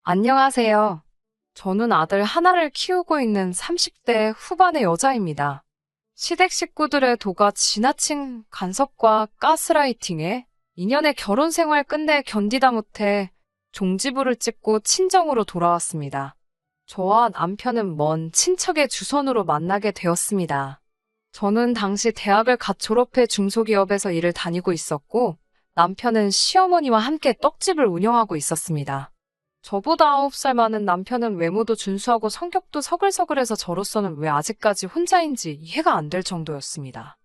안녕하세요. 저는 아들 하나를 키우고 있는 30대 후반의 여자입니다. 시댁 식구들의 도가 지나친 간섭과 가스라이팅에 2년의 결혼 생활 끝내 견디다 못해 종지부를 찍고 친정으로 돌아왔습니다. 저와 남편은 먼 친척의 주선으로 만나게 되었습니다. 저는 당시 대학을 갓 졸업해 중소기업에서 일을 다니고 있었고, 남편은 시어머니와 함께 떡집을 운영하고 있었습니다. 저보다 9살 많은 남편은 외모도 준수하고 성격도 서글서글해서 저로서는 왜 아직까지 혼자인지 이해가 안 될 정도였습니다.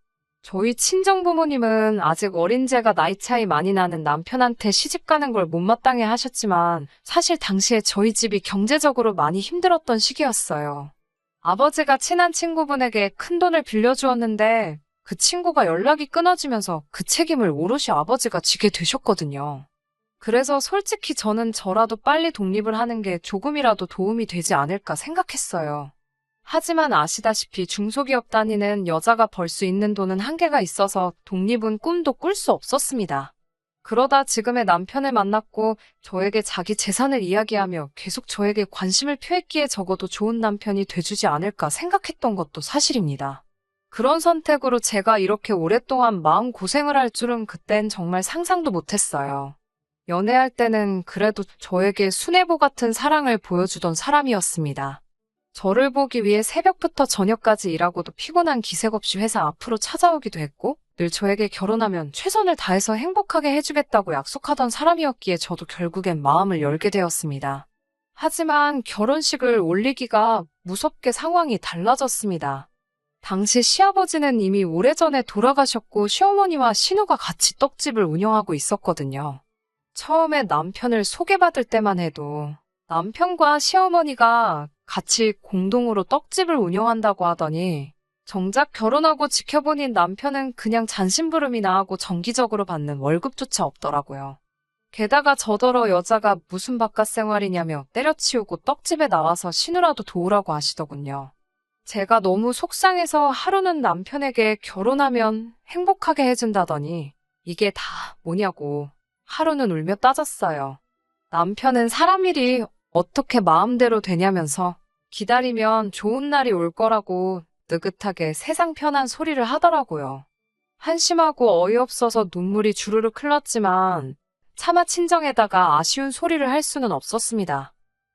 저희 친정부모님은 아직 어린 제가 나이 차이 많이 나는 남편한테 시집 가는 걸 못마땅해 하셨지만 사실 당시에 저희 집이 경제적으로 많이 힘들었던 시기였어요. 아버지가 친한 친구분에게 큰돈을 빌려주었는데 그 친구가 연락이 끊어지면서 그 책임을 오롯이 아버지가 지게 되셨거든요. 그래서 솔직히 저는 저라도 빨리 독립을 하는 게 조금이라도 도움이 되지 않을까 생각했어요. 하지만 아시다시피 중소기업 다니는 여자가 벌 수 있는 돈은 한계가 있어서 독립은 꿈도 꿀 수 없었습니다. 그러다 지금의 남편을 만났고 저에게 자기 재산을 이야기하며 계속 저에게 관심을 표했기에 적어도 좋은 남편이 돼주지 않을까 생각했던 것도 사실입니다. 그런 선택으로 제가 이렇게 오랫동안 마음고생을 할 줄은 그땐 정말 상상도 못했어요. 연애할 때는 그래도 저에게 순애보 같은 사랑을 보여주던 사람이었습니다. 저를 보기 위해 새벽부터 저녁까지 일하고도 피곤한 기색 없이 회사 앞으로 찾아오기도 했고, 늘 저에게 결혼하면 최선을 다해서 행복하게 해주겠다고 약속하던 사람이었기에 저도 결국엔 마음을 열게 되었습니다. 하지만 결혼식을 올리기가 무섭게 상황이 달라졌습니다. 당시 시아버지는 이미 오래전에 돌아가셨고 시어머니와 신우가 같이 떡집을 운영하고 있었거든요. 처음에 남편을 소개받을 때만 해도 남편과 시어머니가 같이 공동으로 떡집을 운영한다고 하더니 정작 결혼하고 지켜보니 남편은 그냥 잔심부름이나 하고 정기적으로 받는 월급조차 없더라고요. 게다가 저더러 여자가 무슨 바깥 생활이냐며 때려치우고 떡집에 나와서 신우라도 도우라고 하시더군요. 제가 너무 속상해서 하루는 남편에게 결혼하면 행복하게 해준다더니 이게 다 뭐냐고 하루는 울며 따졌어요. 남편은 사람 일이 어떻게 마음대로 되냐면서 기다리면 좋은 날이 올 거라고 느긋하게 세상 편한 소리를 하더라고요. 한심하고 어이없어서 눈물이 주르륵 흘렀지만 차마 친정에다가 아쉬운 소리를 할 수는 없었습니다.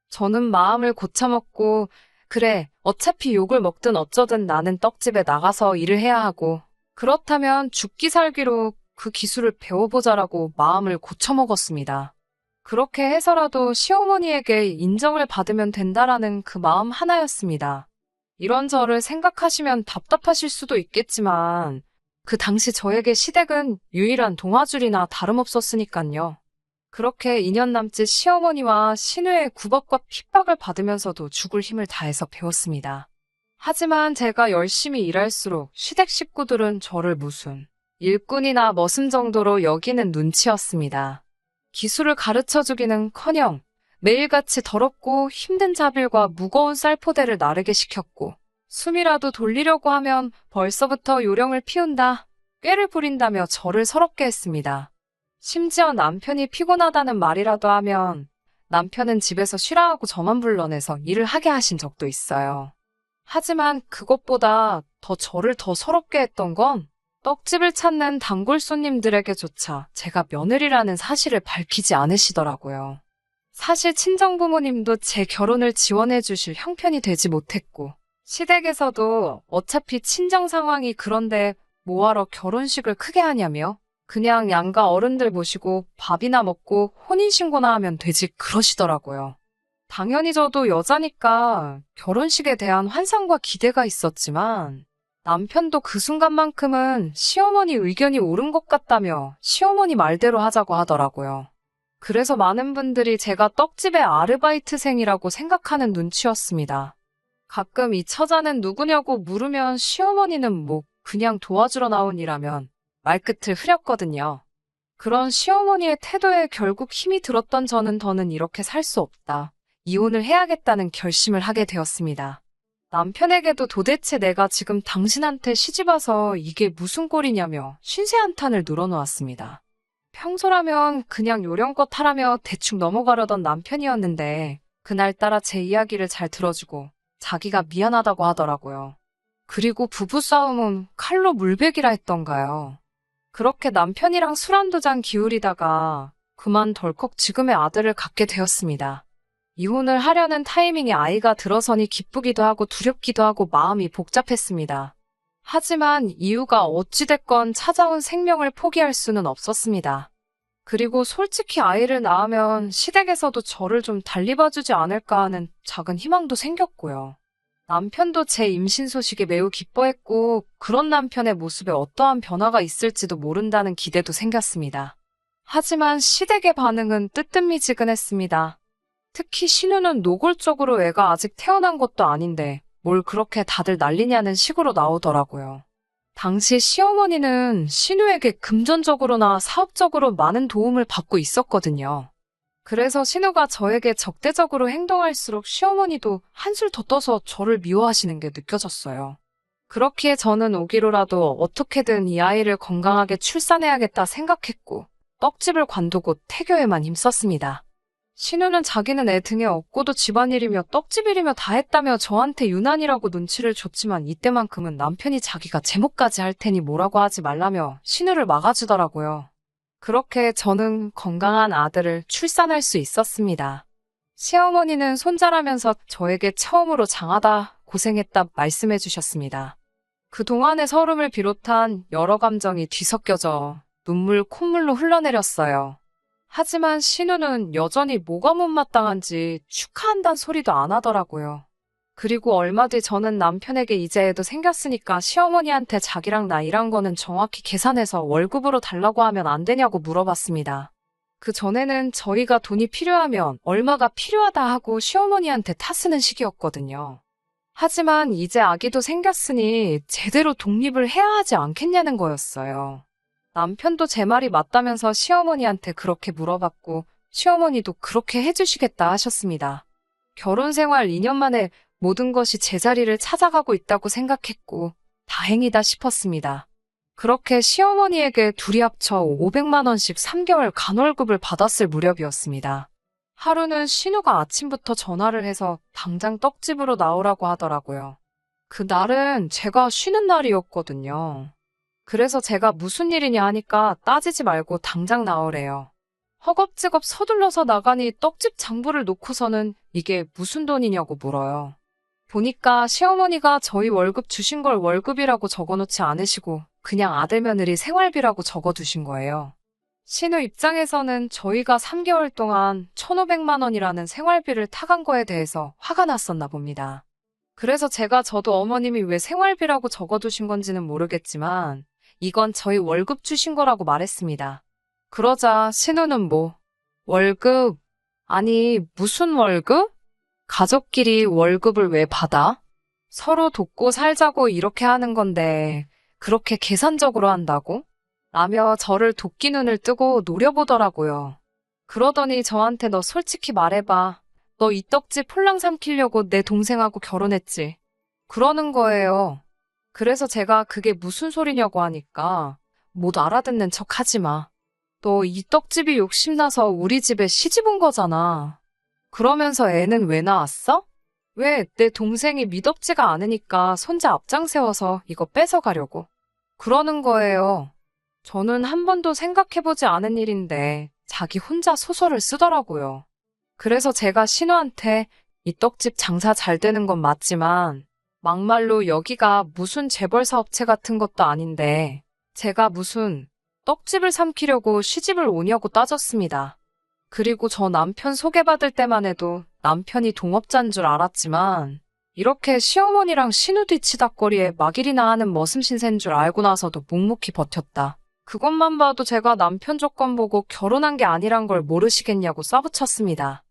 저는 마음을 고쳐먹고 그래, 어차피 욕을 먹든 어쩌든 나는 떡집에 나가서 일을 해야 하고 그렇다면 죽기 살기로 그 기술을 배워보자라고 마음을 고쳐먹었습니다. 그렇게 해서라도 시어머니에게 인정을 받으면 된다라는 그 마음 하나였습니다. 이런 저를 생각하시면 답답하실 수도 있겠지만 그 당시 저에게 시댁은 유일한 동아줄이나 다름없었으니깐요. 그렇게 2년 남짓 시어머니와 신우의 구박과 핍박을 받으면서도 죽을 힘을 다해서 배웠습니다. 하지만 제가 열심히 일할수록 시댁 식구들은 저를 무슨 일꾼이나 머슴 정도로 여기는 눈치였습니다. 기술을 가르쳐주기는커녕 매일같이 더럽고 힘든 자빌과 무거운 쌀포대를 나르게 시켰고 숨이라도 돌리려고 하면 벌써부터 요령을 피운다, 꾀를 부린다며 저를 서럽게 했습니다. 심지어 남편이 피곤하다는 말이라도 하면 남편은 집에서 쉬라 하고 저만 불러내서 일을 하게 하신 적도 있어요. 하지만 그것보다 저를 더 서럽게 했던 건 떡집을 찾는 단골 손님들에게조차 제가 며느리라는 사실을 밝히지 않으시더라고요. 사실 친정부모님도 제 결혼을 지원해 주실 형편이 되지 못했고 시댁에서도 어차피 친정 상황이 그런데 뭐하러 결혼식을 크게 하냐며 그냥 양가 어른들 모시고 밥이나 먹고 혼인신고나 하면 되지 그러시더라고요. 당연히 저도 여자니까 결혼식에 대한 환상과 기대가 있었지만 남편도 그 순간만큼은 시어머니 의견이 옳은 것 같다며 시어머니 말대로 하자고 하더라고요. 그래서 많은 분들이 제가 떡집의 아르바이트생이라고 생각하는 눈치였습니다. 가끔 이 처자는 누구냐고 물으면 시어머니는 뭐 그냥 도와주러 나온 이라면 말끝을 흐렸거든요. 그런 시어머니의 태도에 결국 힘이 들었던 저는 더는 이렇게 살 수 없다. 이혼을 해야겠다는 결심을 하게 되었습니다. 남편에게도 도대체 내가 지금 당신한테 시집와서 이게 무슨 꼴이냐며 신세 한탄을 늘어놓았습니다. 평소라면 그냥 요령껏 하라며 대충 넘어가려던 남편이었는데 그날따라 제 이야기를 잘 들어주고 자기가 미안하다고 하더라고요. 그리고 부부싸움은 칼로 물베기라 했던가요. 그렇게 남편이랑 술 한두 잔 기울이다가 그만 덜컥 지금의 아들을 갖게 되었습니다. 이혼을 하려는 타이밍에 아이가 들어서니 기쁘기도 하고 두렵기도 하고 마음이 복잡했습니다. 하지만 이유가 어찌됐건 찾아온 생명을 포기할 수는 없었습니다. 그리고 솔직히 아이를 낳으면 시댁에서도 저를 좀 달리 봐주지 않을까 하는 작은 희망도 생겼고요. 남편도 제 임신 소식에 매우 기뻐했고 그런 남편의 모습에 어떠한 변화가 있을지도 모른다는 기대도 생겼습니다. 하지만 시댁의 반응은 뜨뜻미지근했습니다. 특히 신우는 노골적으로 애가 아직 태어난 것도 아닌데 뭘 그렇게 다들 난리냐는 식으로 나오더라고요. 당시 시어머니는 신우에게 금전적으로나 사업적으로 많은 도움을 받고 있었거든요. 그래서 신우가 저에게 적대적으로 행동할수록 시어머니도 한술 더 떠서 저를 미워하시는 게 느껴졌어요. 그렇기에 저는 오기로라도 어떻게든 이 아이를 건강하게 출산해야겠다 생각했고 떡집을 관두고 태교에만 힘썼습니다. 신우는 자기는 애 등에 업고도 집안일이며 떡집일이며 다 했다며 저한테 유난이라고 눈치를 줬지만 이때만큼은 남편이 자기가 제목까지 할 테니 뭐라고 하지 말라며 신우를 막아주더라고요. 그렇게 저는 건강한 아들을 출산할 수 있었습니다. 시어머니는 손자라면서 저에게 처음으로 장하다, 고생했다 말씀해 주셨습니다. 그동안의 서름을 비롯한 여러 감정이 뒤섞여져 눈물, 콧물로 흘러내렸어요. 하지만 신우는 여전히 뭐가 못마땅한지 축하한다는 소리도 안 하더라고요. 그리고 얼마 뒤 저는 남편에게 이제 애도 생겼으니까 시어머니한테 자기랑 나 일한 거는 정확히 계산해서 월급으로 달라고 하면 안 되냐고 물어봤습니다. 그 전에는 저희가 돈이 필요하면 얼마가 필요하다 하고 시어머니한테 타쓰는 시기였거든요. 하지만 이제 아기도 생겼으니 제대로 독립을 해야 하지 않겠냐는 거였어요. 남편도 제 말이 맞다면서 시어머니한테 그렇게 물어봤고 시어머니도 그렇게 해주시겠다 하셨습니다. 결혼 생활 2년 만에 모든 것이 제자리를 찾아가고 있다고 생각했고 다행이다 싶었습니다. 그렇게 시어머니에게 둘이 합쳐 500만 원씩 3개월 간월급을 받았을 무렵이었습니다. 하루는 신우가 아침부터 전화를 해서 당장 떡집으로 나오라고 하더라고요. 그날은 제가 쉬는 날이었거든요. 그래서 제가 무슨 일이냐 하니까 따지지 말고 당장 나오래요. 허겁지겁 서둘러서 나가니 떡집 장부를 놓고서는 이게 무슨 돈이냐고 물어요. 보니까 시어머니가 저희 월급 주신 걸 월급이라고 적어놓지 않으시고 그냥 아들 며느리 생활비라고 적어두신 거예요. 신우 입장에서는 저희가 3개월 동안 1,500만 원이라는 생활비를 타간 거에 대해서 화가 났었나 봅니다. 그래서 제가 저도 어머님이 왜 생활비라고 적어두신 건지는 모르겠지만 이건 저희 월급 주신 거라고 말했습니다. 그러자 신우는 월급? 아니, 무슨 월급? 가족끼리 월급을 왜 받아? 서로 돕고 살자고 이렇게 하는 건데 그렇게 계산적으로 한다고? 라며 저를 도끼 눈을 뜨고 노려보더라고요. 그러더니 저한테 너 솔직히 말해봐. 너 이 떡집 폴랑 삼키려고 내 동생하고 결혼했지? 그러는 거예요. 그래서 제가 그게 무슨 소리냐고 하니까 못 알아듣는 척 하지 마. 너 이 떡집이 욕심나서 우리 집에 시집 온 거잖아. 그러면서 애는 왜 낳았어? 왜 내 동생이 미덥지가 않으니까 손자 앞장 세워서 이거 뺏어가려고. 그러는 거예요. 저는 한 번도 생각해보지 않은 일인데 자기 혼자 소설을 쓰더라고요. 그래서 제가 신우한테 이 떡집 장사 잘 되는 건 맞지만 막말로 여기가 무슨 재벌 사업체 같은 것도 아닌데 제가 무슨 떡집을 삼키려고 시집을 오냐고 따졌습니다. 그리고 저 남편 소개받을 때만 해도 남편이 동업자인 줄 알았지만 이렇게 시어머니랑 신우 뒤치다꺼리에 막일이나 하는 머슴신세인 줄 알고 나서도 묵묵히 버텼다. 그것만 봐도 제가 남편 조건 보고 결혼한 게 아니란 걸 모르시겠냐고 쏴붙였습니다.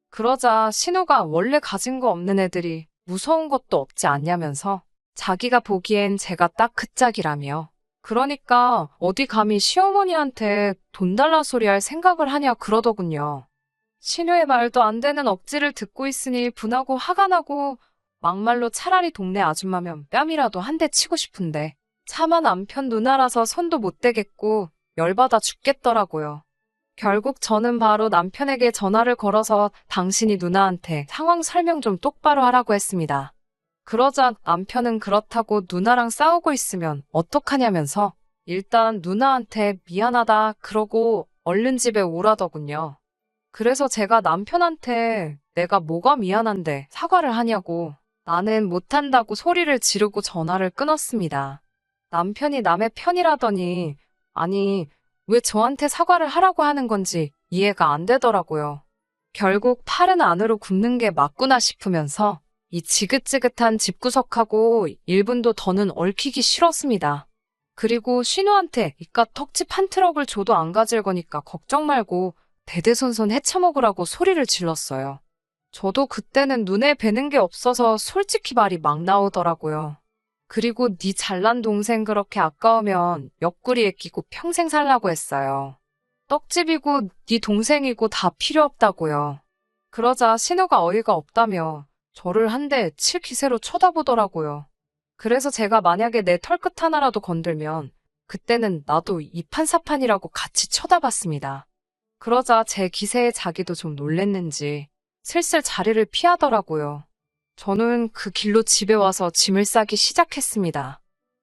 그러자 신우가 원래 가진 거 없는 애들이 무서운 것도 없지 않냐면서 자기가 보기엔 제가 딱 그 짝이라며. 그러니까 어디 감히 시어머니한테 돈 달라 소리 할 생각을 하냐 그러더군요. 신우의 말도 안 되는 억지를 듣고 있으니 분하고 화가 나고 막말로 차라리 동네 아줌마면 뺨이라도 한 대 치고 싶은데 차마 남편 누나라서 손도 못 대겠고 열받아 죽겠더라고요. 결국 저는 바로 남편에게 전화를 걸어서 당신이 누나한테 상황 설명 좀 똑바로 하라고 했습니다. 그러자 남편은 그렇다고 누나랑 싸우고 있으면 어떡하냐면서 일단 누나한테 미안하다 그러고 얼른 집에 오라더군요. 그래서 제가 남편한테 내가 뭐가 미안한데 사과를 하냐고 나는 못한다고 소리를 지르고 전화를 끊었습니다. 남편이 남의 편이라더니 아니 왜 저한테 사과를 하라고 하는 건지 이해가 안 되더라고요. 결국 팔은 안으로 굽는 게 맞구나 싶으면서 이 지긋지긋한 집구석하고 1분도 더는 얽히기 싫었습니다. 그리고 신우한테 이깟 턱집 한 트럭을 줘도 안 가질 거니까 걱정 말고 대대손손 헤쳐먹으라고 소리를 질렀어요. 저도 그때는 눈에 뵈는 게 없어서 솔직히 말이 막 나오더라고요. 그리고 네 잘난 동생 그렇게 아까우면 옆구리에 끼고 평생 살라고 했어요. 떡집이고 네 동생이고 다 필요 없다고요. 그러자 신우가 어이가 없다며 저를 한 대 칠 기세로 쳐다보더라고요. 그래서 제가 만약에 내 털끝 하나라도 건들면 그때는 나도 이판사판이라고 같이 쳐다봤습니다. 그러자 제 기세에 자기도 좀 놀랬는지 슬슬 자리를 피하더라고요. 저는 그 길로 집에 와서 짐을 싸기 시작했습니다.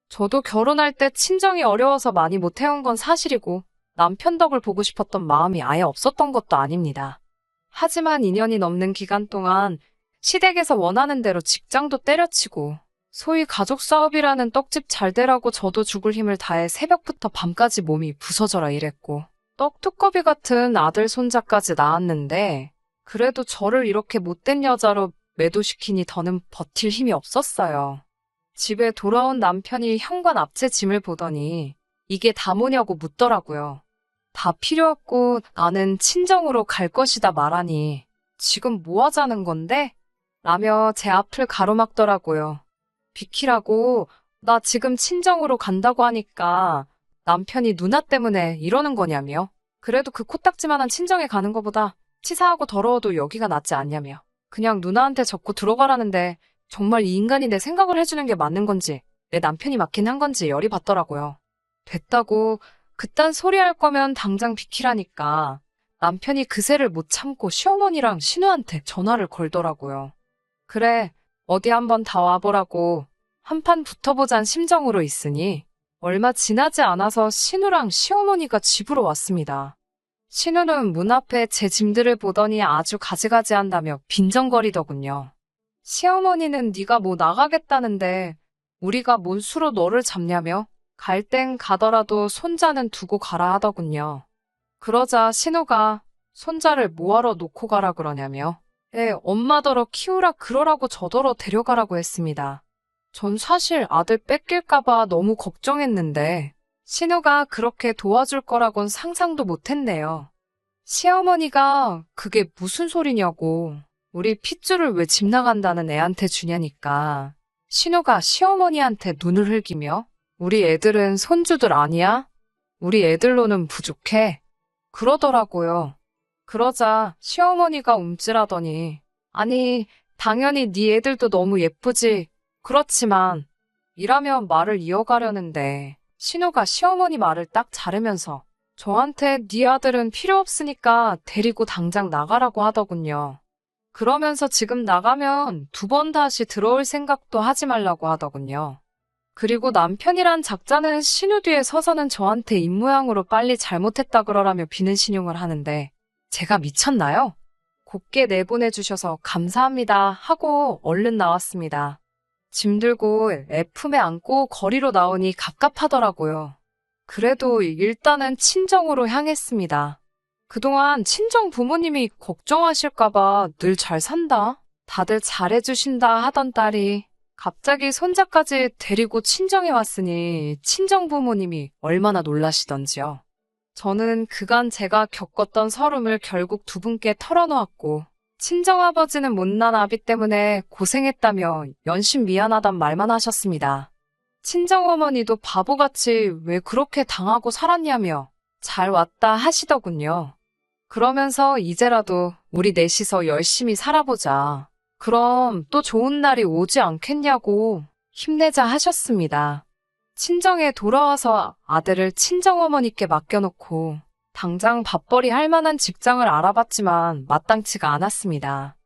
저도 결혼할 때 친정이 어려워서 많이 못 해온 건 사실이고 남편 덕을 보고 싶었던 마음이 아예 없었던 것도 아닙니다. 하지만 2년이 넘는 기간 동안 시댁에서 원하는 대로 직장도 때려치고 소위 가족 사업이라는 떡집 잘 되라고 저도 죽을 힘을 다해 새벽부터 밤까지 몸이 부서져라 일했고 떡두꺼비 같은 아들 손자까지 낳았는데 그래도 저를 이렇게 못된 여자로 매도시키니 더는 버틸 힘이 없었어요. 집에 돌아온 남편이 현관 앞채 짐을 보더니 이게 다 뭐냐고 묻더라고요. 다 필요 없고 나는 친정으로 갈 것이다 말하니 지금 뭐 하자는 건데? 라며 제 앞을 가로막더라고요. 비키라고 나 지금 친정으로 간다고 하니까 남편이 누나 때문에 이러는 거냐며. 그래도 그 코딱지만한 친정에 가는 거보다 치사하고 더러워도 여기가 낫지 않냐며. 그냥 누나한테 적고 들어가라는데 정말 이 인간이 내 생각을 해주는 게 맞는 건지 내 남편이 맞긴 한 건지 열이 받더라고요. 됐다고 그딴 소리 할 거면 당장 비키라니까 남편이 그새를 못 참고 시어머니랑 신우한테 전화를 걸더라고요. 그래 어디 한번 다 와보라고 한판 붙어보잔 심정으로 있으니 얼마 지나지 않아서 신우랑 시어머니가 집으로 왔습니다. 신우는 문 앞에 제 짐들을 보더니 아주 가지가지한다며 빈정거리더군요. 시어머니는 네가 뭐 나가겠다는데 우리가 뭔 수로 너를 잡냐며 갈 땐 가더라도 손자는 두고 가라 하더군요. 그러자 신우가 손자를 뭐하러 놓고 가라 그러냐며 엄마더러 키우라 그러라고 저더러 데려가라고 했습니다. 전 사실 아들 뺏길까봐 너무 걱정했는데 신우가 그렇게 도와줄 거라곤 상상도 못했네요. 시어머니가 그게 무슨 소리냐고 우리 핏줄을 왜 집 나간다는 애한테 주냐니까 신우가 시어머니한테 눈을 흘기며 우리 애들은 손주들 아니야? 우리 애들로는 부족해. 그러더라고요. 그러자 시어머니가 움찔하더니 아니 당연히 네 애들도 너무 예쁘지. 그렇지만 이라며 말을 이어가려는데 신우가 시어머니 말을 딱 자르면서 저한테 네 아들은 필요 없으니까 데리고 당장 나가라고 하더군요. 그러면서 지금 나가면 2번 다시 들어올 생각도 하지 말라고 하더군요. 그리고 남편이란 작자는 신우 뒤에 서서는 저한테 입모양으로 빨리 잘못했다 그러라며 비는 신용을 하는데 제가 미쳤나요? 곱게 내보내주셔서 감사합니다 하고 얼른 나왔습니다. 짐 들고 애 품에 안고 거리로 나오니 갑갑하더라고요. 그래도 일단은 친정으로 향했습니다. 그동안 친정 부모님이 걱정하실까봐 늘 잘 산다, 다들 잘해주신다 하던 딸이 갑자기 손자까지 데리고 친정에 왔으니 친정 부모님이 얼마나 놀라시던지요. 저는 그간 제가 겪었던 서름을 결국 2분께 털어놓았고 친정아버지는 못난 아비 때문에 고생했다며 연신 미안하단 말만 하셨습니다. 친정어머니도 바보같이 왜 그렇게 당하고 살았냐며 잘 왔다 하시더군요. 그러면서 이제라도 우리 넷이서 열심히 살아보자. 그럼 또 좋은 날이 오지 않겠냐고 힘내자 하셨습니다. 친정에 돌아와서 아들을 친정어머니께 맡겨놓고 당장 밥벌이 할 만한 직장을 알아봤지만 마땅치가 않았습니다.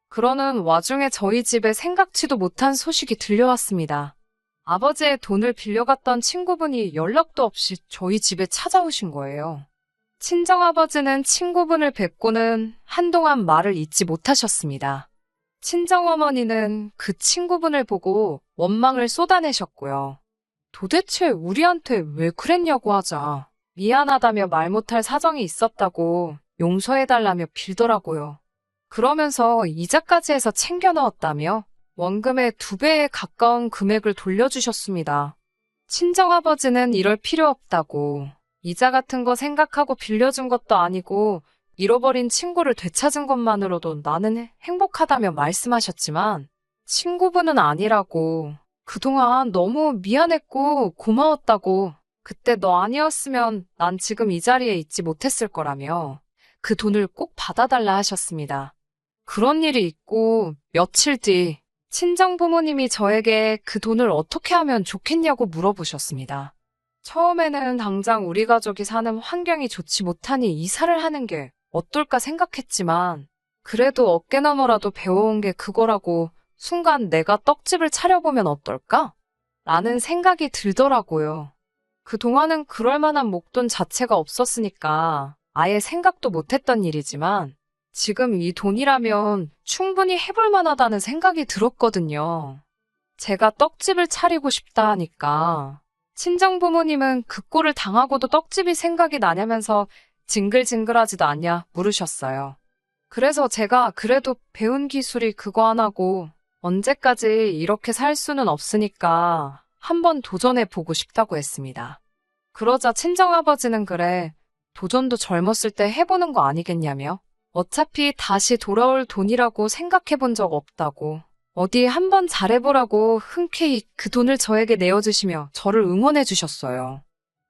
그러는 와중에 저희 집에 생각지도 못한 소식이 들려왔습니다. 아버지의 돈을 빌려갔던 친구분이 연락도 없이 저희 집에 찾아오신 거예요. 친정아버지는 친구분을 뵙고는 한동안 말을 잇지 못하셨습니다. 친정어머니는 그 친구분을 보고 원망을 쏟아내셨고요. 도대체 우리한테 왜 그랬냐고 하자 미안하다며 말 못할 사정이 있었다고 용서해달라며 빌더라고요. 그러면서 이자까지 해서 챙겨 넣었다며 원금의 2배에 가까운 금액을 돌려주셨습니다. 친정아버지는 이럴 필요 없다고 이자 같은 거 생각하고 빌려준 것도 아니고 잃어버린 친구를 되찾은 것만으로도 나는 행복하다며 말씀하셨지만 친구분은 아니라고 그동안 너무 미안했고 고마웠다고 그때 너 아니었으면 난 지금 이 자리에 있지 못했을 거라며 그 돈을 꼭 받아달라 하셨습니다. 그런 일이 있고 며칠 뒤 친정부모님이 저에게 그 돈을 어떻게 하면 좋겠냐고 물어보셨습니다. 처음에는 당장 우리 가족이 사는 환경이 좋지 못하니 이사를 하는 게 어떨까 생각했지만 그래도 어깨너머라도 배워온 게 그거라고 순간 내가 떡집을 차려보면 어떨까? 라는 생각이 들더라고요. 그동안은 그럴 만한 목돈 자체가 없었으니까 아예 생각도 못했던 일이지만 지금 이 돈이라면 충분히 해볼 만하다는 생각이 들었거든요. 제가 떡집을 차리고 싶다 하니까 친정부모님은 그 꼴을 당하고도 떡집이 생각이 나냐면서 징글징글하지도 않냐 물으셨어요. 그래서 제가 그래도 배운 기술이 그거 하나고 언제까지 이렇게 살 수는 없으니까 한번 도전해 보고 싶다고 했습니다. 그러자 친정아버지는 그래, 도전도 젊었을 때 해보는 거 아니겠냐며 어차피 다시 돌아올 돈이라고 생각해 본 적 없다고 어디 한번 잘해보라고 흔쾌히 그 돈을 저에게 내어주시며 저를 응원해 주셨어요.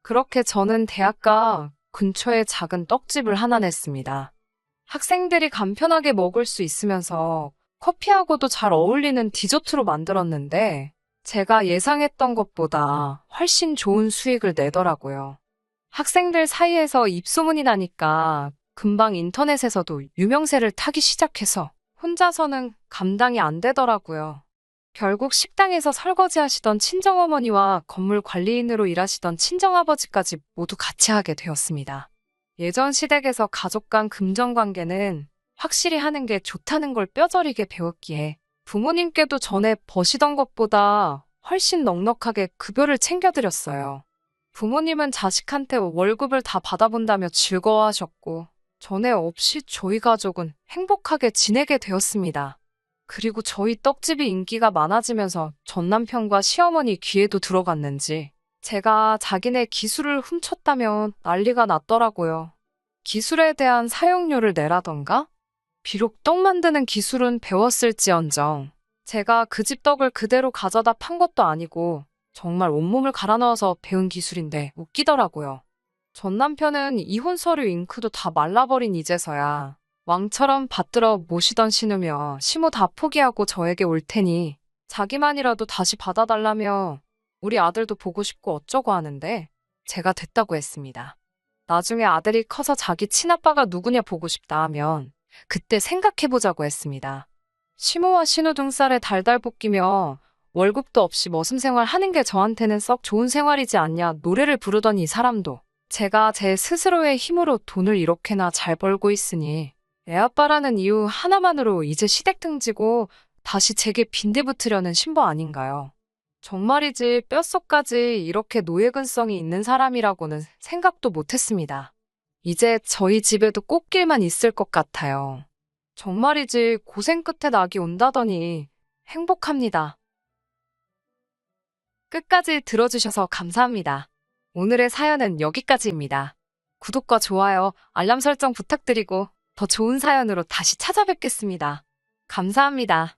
그렇게 저는 대학가 근처에 작은 떡집을 하나 냈습니다. 학생들이 간편하게 먹을 수 있으면서 커피하고도 잘 어울리는 디저트로 만들었는데 제가 예상했던 것보다 훨씬 좋은 수익을 내더라고요. 학생들 사이에서 입소문이 나니까 금방 인터넷에서도 유명세를 타기 시작해서 혼자서는 감당이 안 되더라고요. 결국 식당에서 설거지하시던 친정어머니와 건물 관리인으로 일하시던 친정아버지까지 모두 같이 하게 되었습니다. 예전 시댁에서 가족 간 금전관계는 확실히 하는 게 좋다는 걸 뼈저리게 배웠기에 부모님께도 전에 버시던 것보다 훨씬 넉넉하게 급여를 챙겨드렸어요. 부모님은 자식한테 월급을 다 받아본다며 즐거워하셨고 전에 없이 저희 가족은 행복하게 지내게 되었습니다. 그리고 저희 떡집이 인기가 많아지면서 전남편과 시어머니 귀에도 들어갔는지 제가 자기네 기술을 훔쳤다면 난리가 났더라고요. 기술에 대한 사용료를 내라던가? 비록 떡 만드는 기술은 배웠을지언정 제가 그 집 떡을 그대로 가져다 판 것도 아니고 정말 온몸을 갈아 넣어서 배운 기술인데 웃기더라고요. 전 남편은 이혼 서류 잉크도 다 말라버린 이제서야 왕처럼 받들어 모시던 신우며 시모 다 포기하고 저에게 올 테니 자기만이라도 다시 받아달라며 우리 아들도 보고 싶고 어쩌고 하는데 제가 됐다고 했습니다. 나중에 아들이 커서 자기 친아빠가 누구냐 보고 싶다 하면 그때 생각해보자고 했습니다. 시모와 신우 등살에 달달 볶이며 월급도 없이 머슴 생활 하는 게 저한테는 썩 좋은 생활이지 않냐 노래를 부르던 이 사람도 제가 제 스스로의 힘으로 돈을 이렇게나 잘 벌고 있으니 애아빠라는 이유 하나만으로 이제 시댁 등지고 다시 제게 빈대붙으려는 신부 아닌가요? 정말이지 뼛속까지 이렇게 노예근성이 있는 사람이라고는 생각도 못했습니다. 이제 저희 집에도 꽃길만 있을 것 같아요. 정말이지 고생 끝에 낙이 온다더니 행복합니다. 끝까지 들어주셔서 감사합니다. 오늘의 사연은 여기까지입니다. 구독과 좋아요, 알람 설정 부탁드리고 더 좋은 사연으로 다시 찾아뵙겠습니다. 감사합니다.